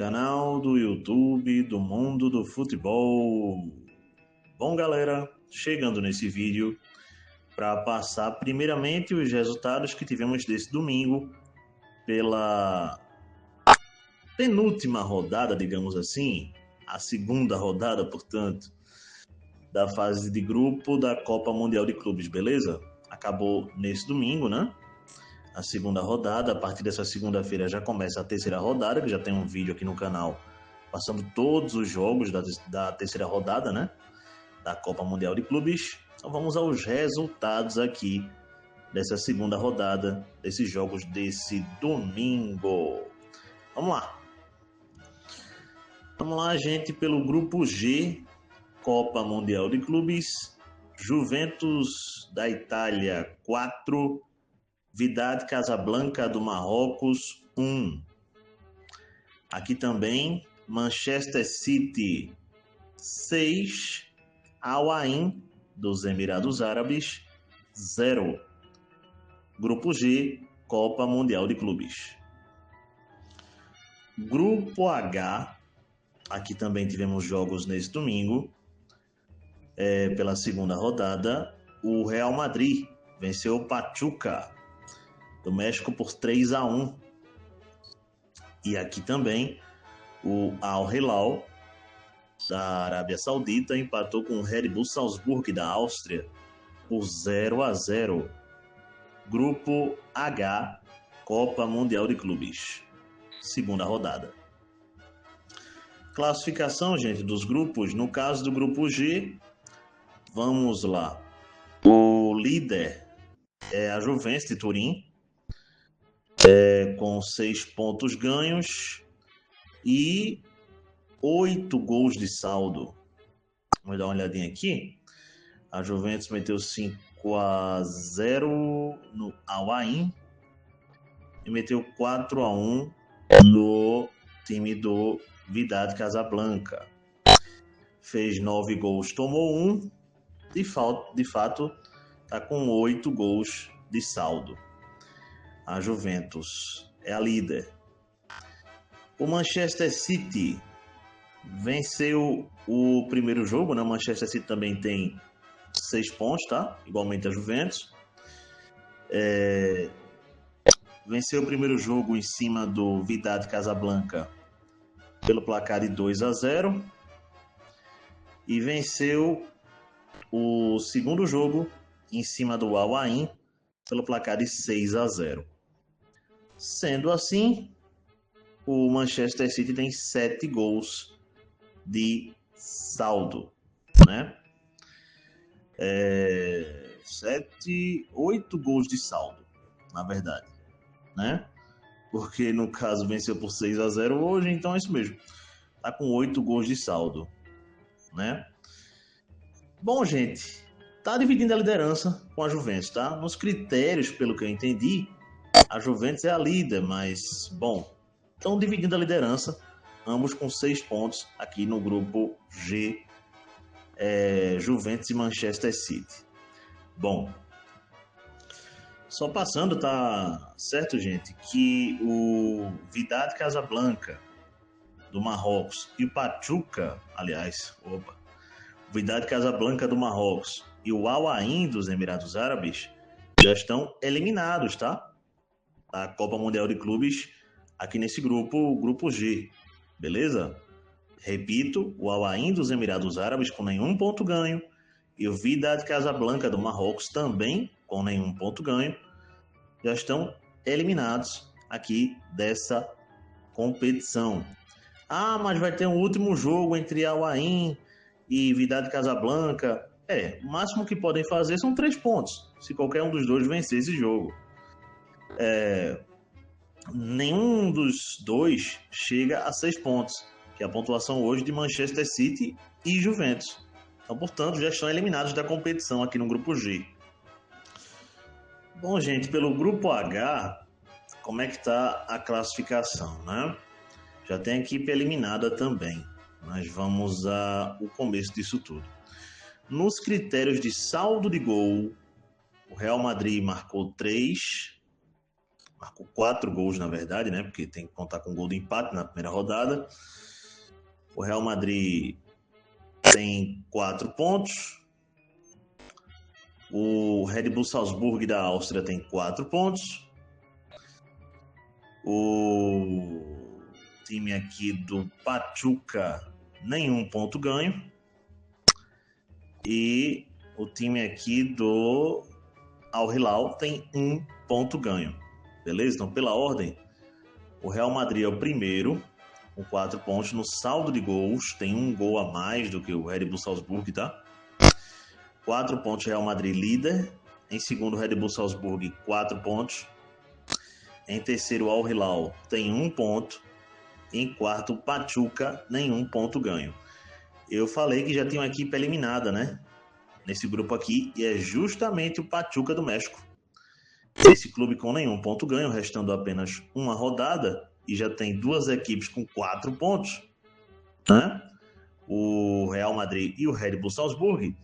canal do YouTube do Mundo do Futebol. Bom, galera, chegando nesse vídeo para passar primeiramente os resultados que tivemos desse domingo pela penúltima rodada, digamos assim, a segunda rodada, portanto, da fase de grupo da Copa Mundial de Clubes, beleza? Acabou nesse domingo, né? A segunda rodada. A partir dessa segunda-feira já começa a terceira rodada, que já tem um vídeo aqui no canal passando todos os jogos da terceira rodada, né? Da Copa Mundial de Clubes. Então vamos aos resultados aqui dessa segunda rodada, desses jogos desse domingo. Vamos lá. Vamos lá, gente, pelo grupo G, Copa Mundial de Clubes. Juventus da Itália 4, Wydad Casablanca do Marrocos 1. Aqui também Manchester City 6, Al Ain dos Emirados Árabes 0. Grupo G, Copa Mundial de Clubes. Grupo H, aqui também tivemos jogos nesse domingo. Pela segunda rodada, o Real Madrid venceu o Pachuca do México por 3-1. E aqui também o Al Hilal da Arábia Saudita empatou com o Red Bull Salzburg da Áustria por 0-0. Grupo H, Copa Mundial de Clubes, segunda rodada. Classificação, gente, dos grupos. No caso do grupo G, vamos lá. O líder é a Juventus de Turim, com 6 pontos ganhos e 8 gols de saldo. Vamos dar uma olhadinha aqui. A Juventus meteu 5-0 no Al Ain e meteu 4-1 no time do Wydad Casablanca. Fez 9 gols, tomou 1. De fato, está com 8 gols de saldo. A Juventus é a líder. O Manchester City venceu o primeiro jogo, né? O Manchester City também tem 6 pontos, tá? Igualmente a Juventus. Venceu o primeiro jogo em cima do Wydad Casablanca pelo placar de 2-0. E venceu o segundo jogo em cima do Al Ain pelo placar de 6-0. Sendo assim, o Manchester City tem 7 gols de saldo, né? 8 gols de saldo, na verdade, né? Porque no caso venceu por 6-0 hoje, então é isso mesmo. Tá com 8 gols de saldo, né? Bom, gente, tá dividindo a liderança com a Juventus, tá? Nos critérios, pelo que eu entendi, a Juventus é a líder, mas, bom, estão dividindo a liderança, ambos com 6 pontos aqui no grupo G, Juventus e Manchester City. Bom, só passando, tá certo, gente, que o Wydad Casablanca do Marrocos e o Pachuca, o Wydad Casablanca do Marrocos e o Al Ain dos Emirados Árabes já estão eliminados, tá? Da Copa Mundial de Clubes aqui nesse grupo, o grupo G, beleza? Repito, o Al Ain dos Emirados Árabes com nenhum ponto ganho e o Wydad Casablanca do Marrocos também com nenhum ponto ganho já estão eliminados aqui dessa competição. Ah, mas vai ter um último jogo entre Al Ain e Wydad Casablanca. O máximo que podem fazer são 3 pontos, se qualquer um dos dois vencer esse jogo. Nenhum dos dois chega a 6 pontos, que é a pontuação hoje de Manchester City e Juventus. Então, portanto, já estão eliminados da competição aqui no grupo G. Bom, gente, pelo grupo H, como é que está a classificação, né? Já tem a equipe eliminada também, mas vamos ao começo disso tudo. Nos critérios de saldo de gol, o Real Madrid marcou 3, marcou 4 gols, na verdade, né? Porque tem que contar com gol de empate na primeira rodada. O Real Madrid tem 4 pontos. O Red Bull Salzburg da Áustria tem 4 pontos. O time aqui do Pachuca, nenhum ponto ganho. E o time aqui do Al Hilal tem 1 ponto ganho. Beleza? Então, pela ordem, o Real Madrid é o primeiro, com 4 pontos. No saldo de gols, tem 1 gol a mais do que o Red Bull Salzburg, tá? 4 pontos, Real Madrid líder. Em segundo, Red Bull Salzburg, 4 pontos. Em terceiro, Al Hilal tem 1 ponto. Em quarto, Pachuca, nenhum ponto ganho. Eu falei que já tinha uma equipe eliminada, né? Nesse grupo aqui, e é justamente o Pachuca do México. Esse clube com nenhum ponto ganho, restando apenas uma rodada, e já tem 2 equipes com 4 pontos, né? O Real Madrid e o Red Bull Salzburg.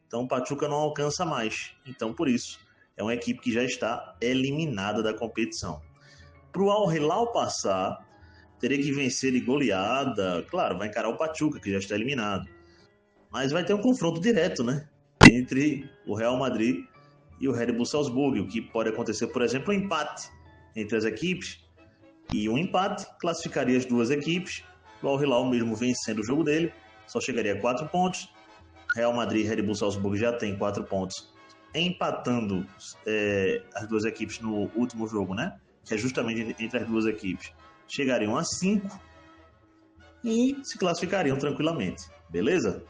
Então o Pachuca não alcança mais. Então, por isso, é uma equipe que já está eliminada da competição. Para o Al Hilal passar, teria que vencer de goleada. Claro, vai encarar o Pachuca, que já está eliminado. Mas vai ter um confronto direto, né? Entre o Real Madrid e o Red Bull Salzburg, o que pode acontecer, por exemplo, um empate entre as equipes, e um empate classificaria as 2 equipes. O Al Hilal, mesmo vencendo o jogo dele, só chegaria a 4 pontos. Real Madrid e Red Bull Salzburg já tem 4 pontos, empatando as 2 equipes no último jogo, né? Que é justamente entre as 2 equipes. Chegariam a 5 e se classificariam tranquilamente, beleza?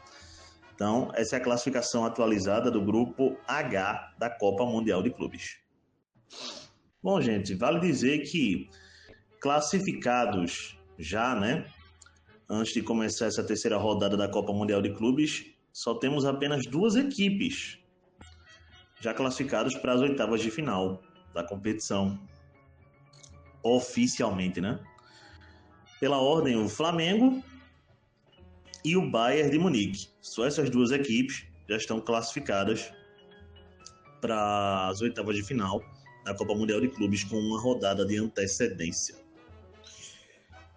Então, essa é a classificação atualizada do grupo H da Copa Mundial de Clubes. Bom, gente, vale dizer que classificados já, né? Antes de começar essa terceira rodada da Copa Mundial de Clubes, só temos apenas 2 equipes já classificadas para as oitavas de final da competição. Oficialmente, né? Pela ordem, o Flamengo e o Bayern de Munique. Só essas 2 equipes já estão classificadas para as oitavas de final da Copa Mundial de Clubes com uma rodada de antecedência.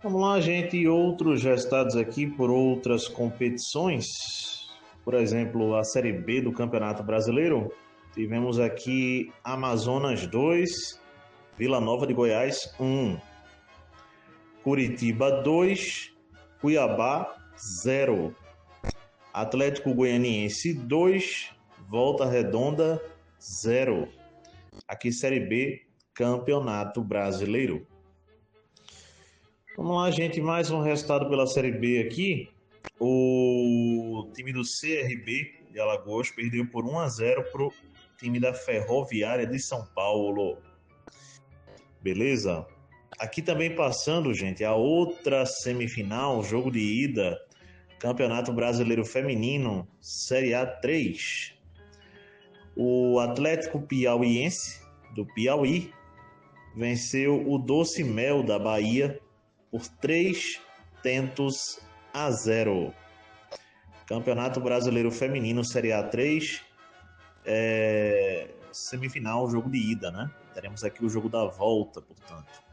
Vamos lá, gente. E outros resultados aqui por outras competições. Por exemplo, a Série B do Campeonato Brasileiro. Tivemos aqui Amazonas 2, Vila Nova de Goiás 1. Curitiba 2, Cuiabá 0. Atlético Goianiense 2, Volta Redonda 0. Aqui Série B, Campeonato Brasileiro. Vamos lá, gente, mais um resultado pela Série B aqui. O time do CRB de Alagoas perdeu por 1-0 para o time da Ferroviária de São Paulo. Beleza? Aqui também passando, gente, a outra semifinal, jogo de ida, Campeonato Brasileiro Feminino, Série A3. O Atlético Piauiense, do Piauí, venceu o Doce Mel da Bahia por 3-0. Campeonato Brasileiro Feminino, Série A3, semifinal, jogo de ida, né? Teremos aqui o jogo da volta, portanto.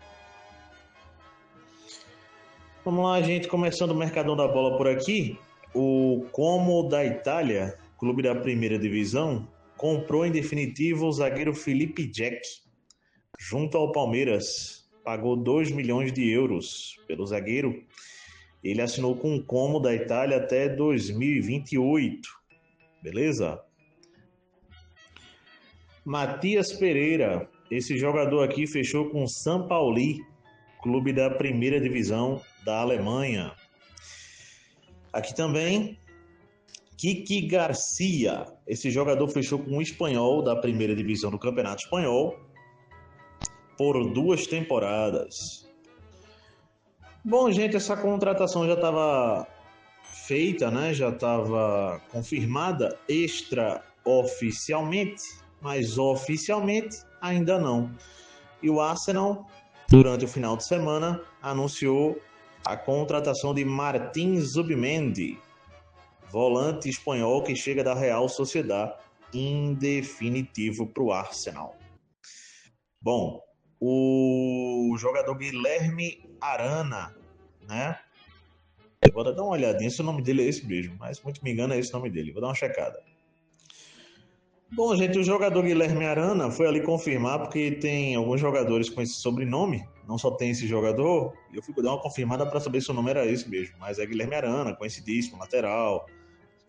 Vamos lá, gente, começando o Mercadão da Bola por aqui. O Como da Itália, clube da primeira divisão, comprou em definitivo o zagueiro Felipe Jack, junto ao Palmeiras. Pagou 2 milhões de euros pelo zagueiro. Ele assinou com o Como da Itália até 2028. Beleza? Matias Pereira, esse jogador aqui fechou com o São Paulo, clube da primeira divisão da Alemanha. Aqui também, Kiki Garcia, esse jogador fechou com o Espanhol da primeira divisão do Campeonato Espanhol por 2 temporadas. Bom, gente, essa contratação já estava feita, né? Já estava confirmada extraoficialmente, mas oficialmente ainda não. E o Arsenal, durante o final de semana, anunciou a contratação de Martín Zubimendi, volante espanhol que chega da Real Sociedad, em definitivo para o Arsenal. Bom, o jogador Guilherme Arana, né? Eu vou dar uma olhadinha se o nome dele é esse mesmo, mas se muito me engano é esse o nome dele. Vou dar uma checada. Bom, gente, o jogador Guilherme Arana foi ali confirmar, porque tem alguns jogadores com esse sobrenome, não só tem esse jogador, e eu fui dar uma confirmada para saber se o nome era esse mesmo, mas é Guilherme Arana, conhecidíssimo, lateral,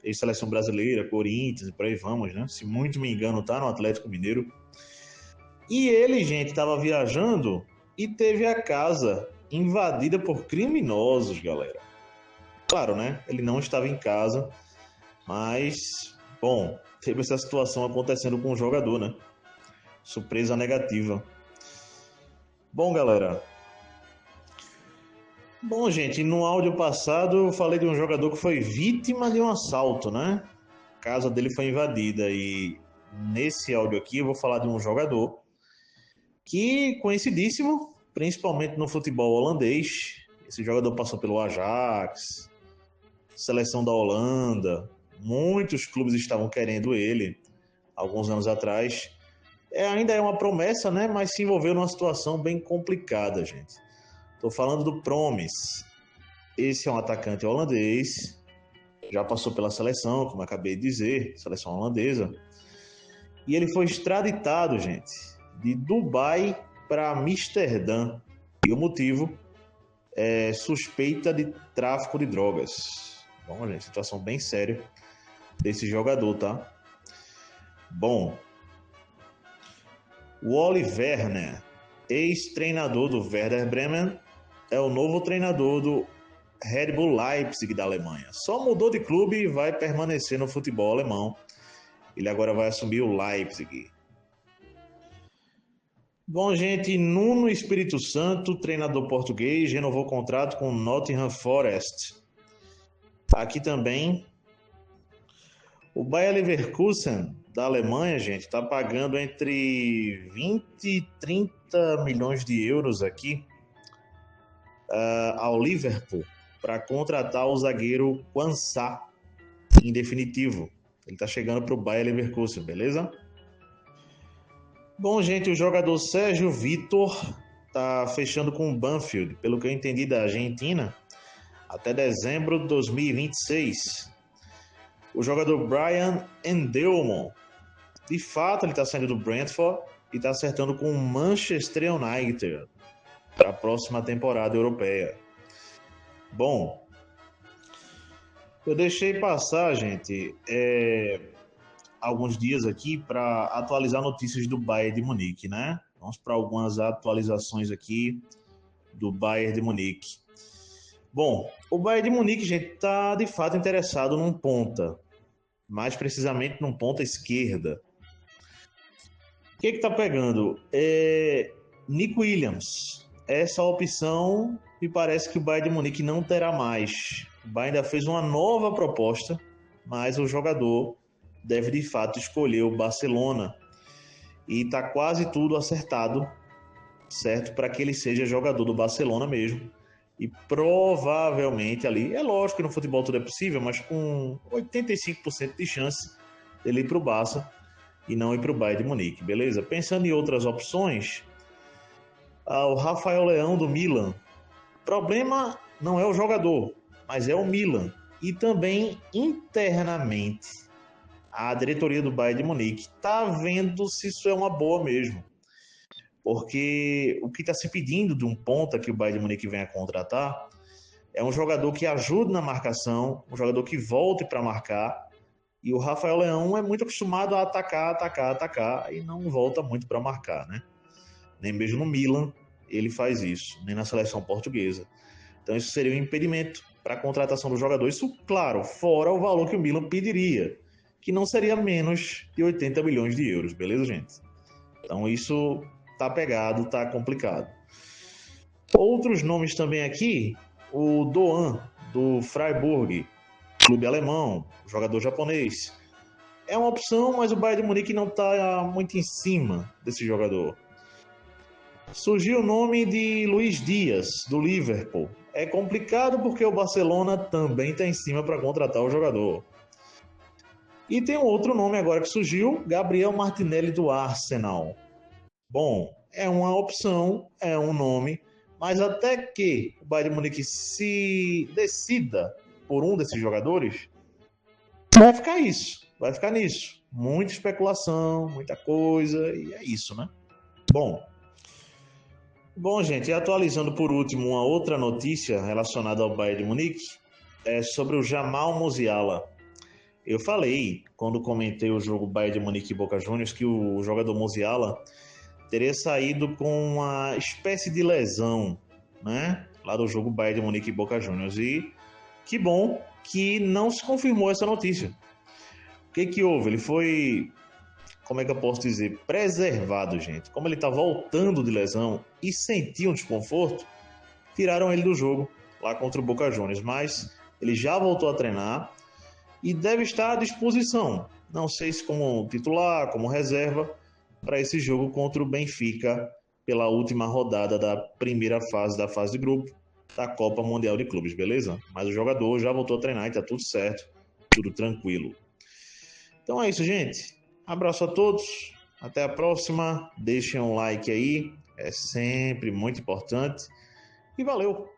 ex-seleção brasileira, Corinthians, e por aí vamos, né? Se muito me engano, tá no Atlético Mineiro. E ele, gente, estava viajando e teve a casa invadida por criminosos, galera. Claro, né? Ele não estava em casa, mas, bom, teve essa situação acontecendo com o jogador, né? Surpresa negativa. Bom, galera. Bom, gente, no áudio passado eu falei de um jogador que foi vítima de um assalto, né? A casa dele foi invadida e nesse áudio aqui eu vou falar de um jogador que, conhecidíssimo, principalmente no futebol holandês. Esse jogador passou pelo Ajax, seleção da Holanda. Muitos clubes estavam querendo ele alguns anos atrás. Ainda é uma promessa, né? Mas se envolveu numa situação bem complicada, gente. Estou falando do Promes. Esse é um atacante holandês. Já passou pela seleção, como eu acabei de dizer, seleção holandesa. E ele foi extraditado, gente, de Dubai para Amsterdã. E o motivo é suspeita de tráfico de drogas. Bom, gente, situação bem séria desse jogador, tá? Bom, o Oliver Werner, ex-treinador do Werder Bremen, é o novo treinador do Red Bull Leipzig da Alemanha. Só mudou de clube e vai permanecer no futebol alemão. Ele agora vai assumir o Leipzig. Bom, gente, Nuno Espírito Santo, treinador português, renovou o contrato com o Nottingham Forest. Aqui também, o Bayer Leverkusen, da Alemanha, gente, está pagando entre 20 e 30 milhões de euros aqui ao Liverpool para contratar o zagueiro Quansah, em definitivo. Ele está chegando para o Bayer Leverkusen, beleza? Bom, gente, o jogador Sérgio Vitor está fechando com o Banfield, pelo que eu entendi da Argentina, até dezembro de 2026. O jogador Brian Endelmon, de fato, ele está saindo do Brentford e está acertando com o Manchester United para a próxima temporada europeia. Bom, eu deixei passar, gente, alguns dias aqui para atualizar notícias do Bayern de Munique, né? Vamos para algumas atualizações aqui do Bayern de Munique. Bom, o Bayern de Munique, gente, está de fato interessado num ponta, mais precisamente num ponta esquerda. O que está pegando? Nico Williams. Essa opção me parece que o Bayern de Munique não terá mais. O Bayern ainda fez uma nova proposta, mas o jogador deve de fato escolher o Barcelona. E está quase tudo acertado, certo? Para que ele seja jogador do Barcelona mesmo. E provavelmente ali, é lógico que no futebol tudo é possível, mas com 85% de chance dele ir para o Barça e não ir para o Bayern de Munique, beleza? Pensando em outras opções, o Rafael Leão do Milan. O problema não é o jogador, mas é o Milan. E também internamente a diretoria do Bayern de Munique está vendo se isso é uma boa mesmo. Porque o que está se pedindo de um ponta que o Bayern de Munique venha contratar é um jogador que ajude na marcação, um jogador que volte para marcar. E o Rafael Leão é muito acostumado a atacar e não volta muito para marcar, né? Nem mesmo no Milan ele faz isso, nem na seleção portuguesa. Então isso seria um impedimento para a contratação do jogador. Isso, claro, fora o valor que o Milan pediria, que não seria menos de 80 milhões de euros, beleza, gente? Então isso tá pegado, tá complicado. Outros nomes também aqui, o Doan, do Freiburg, clube alemão, jogador japonês. É uma opção, mas o Bayern de Munique não está muito em cima desse jogador. Surgiu o nome de Luiz Dias, do Liverpool. É complicado porque o Barcelona também está em cima para contratar o jogador. E tem um outro nome agora que surgiu, Gabriel Martinelli, do Arsenal. Bom, é uma opção, é um nome, mas até que o Bayern de Munique se decida por um desses jogadores, vai ficar isso, vai ficar nisso. Muita especulação, muita coisa, e é isso, né? Bom, gente, e atualizando por último uma outra notícia relacionada ao Bayern de Munique, é sobre o Jamal Musiala. Eu falei, quando comentei o jogo Bayern de Munique e Boca Juniors, que o jogador Musiala teria saído com uma espécie de lesão, né? Lá do jogo Bayern de Munique e Boca Juniors. E que bom que não se confirmou essa notícia. O que que houve? Ele foi, como é que eu posso dizer, preservado, gente. Como ele está voltando de lesão e sentia um desconforto, tiraram ele do jogo lá contra o Boca Juniors. Mas ele já voltou a treinar e deve estar à disposição. Não sei se como titular, como reserva, para esse jogo contra o Benfica pela última rodada da primeira fase da fase de grupo da Copa Mundial de Clubes, beleza? Mas o jogador já voltou a treinar e tá tudo certo, tudo tranquilo. Então é isso, gente. Abraço a todos. Até a próxima. Deixem um like aí, é sempre muito importante. E valeu!